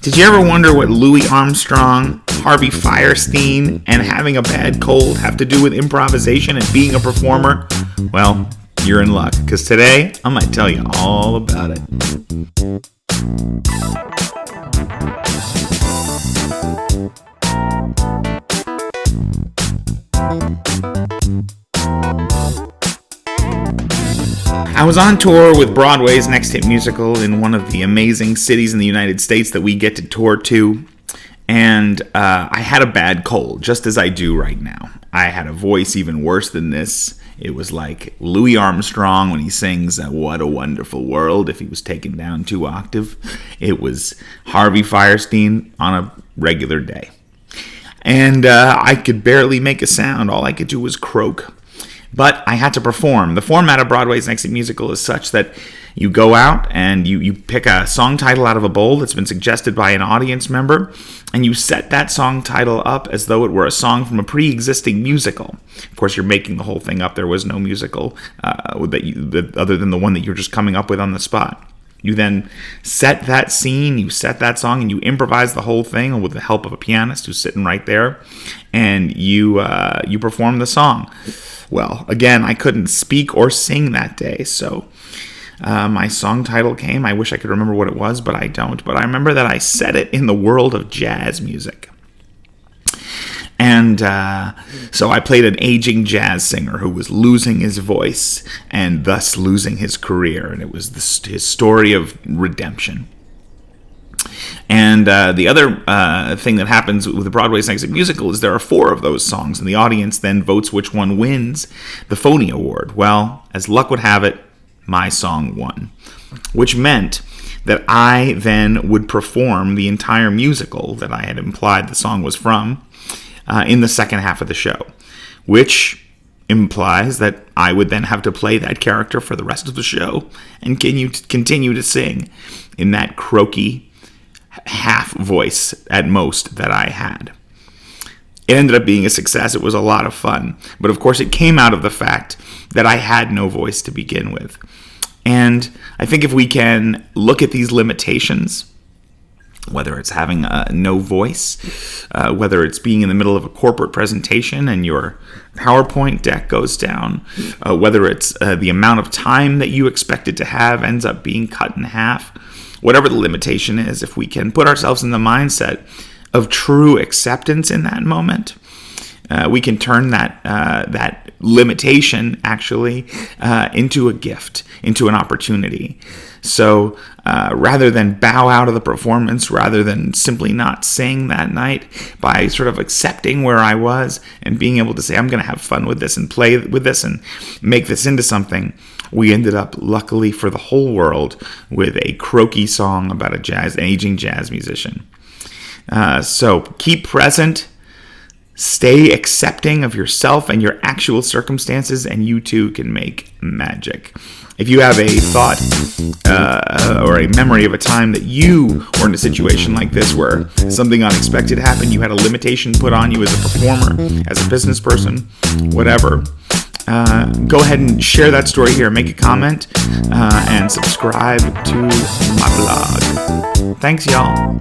Did you ever wonder what Louis Armstrong, Harvey Feirstein, and having a bad cold have to do with improvisation and being a performer? Well, you're in luck, because today I might tell you all about it. I was on tour with Broadway's Next Hit Musical in one of the amazing cities in the United States that we get to tour to, and I had a bad cold, just as I do right now. I had a voice even worse than this. It was like Louis Armstrong when he sings "What a Wonderful World" if he was taken down 2 octaves. It was Harvey Feirstein on a regular day. And I could barely make a sound. All I could do was croak. But I had to perform. The format of Broadway's Next Hit Musical is such that you go out and you pick a song title out of a bowl that's been suggested by an audience member, and you set that song title up as though it were a song from a pre-existing musical. Of course, you're making the whole thing up. There was no musical other than the one that you're just coming up with on the spot. You then set that scene, you set that song, and you improvise the whole thing with the help of a pianist who's sitting right there, and you perform the song. Well, again, I couldn't speak or sing that day, so my song title came. I wish I could remember what it was, but I don't. But I remember that I set it in the world of jazz music. And so I played an aging jazz singer who was losing his voice and thus losing his career. And it was his story of redemption. And the other thing that happens with the Broadway's Next Hit Musical is there are 4 of those songs, and the audience then votes which one wins the Phoney Award. Well, as luck would have it, my song won, which meant that I then would perform the entire musical that I had implied the song was from in the second half of the show, which implies that I would then have to play that character for the rest of the show and continue to sing in that croaky half voice at most that I had. It ended up being a success. It was a lot of fun. But of course, it came out of the fact that I had no voice to begin with. And I think if we can look at these limitations, whether it's having no voice, whether it's being in the middle of a corporate presentation and your PowerPoint deck goes down, whether it's the amount of time that you expected to have ends up being cut in half, whatever the limitation is, if we can put ourselves in the mindset of true acceptance in that moment, we can turn that limitation actually into a gift, into an opportunity. So rather than bow out of the performance, rather than simply not sing that night, by sort of accepting where I was and being able to say, I'm going to have fun with this and play with this and make this into something, we ended up, luckily for the whole world, with a croaky song about an aging jazz musician. So keep present. Stay accepting of yourself and your actual circumstances, and you too can make magic. If you have a thought or a memory of a time that you were in a situation like this where something unexpected happened, you had a limitation put on you as a performer, as a business person, whatever, go ahead and share that story here. Make a comment and subscribe to my blog. Thanks, y'all.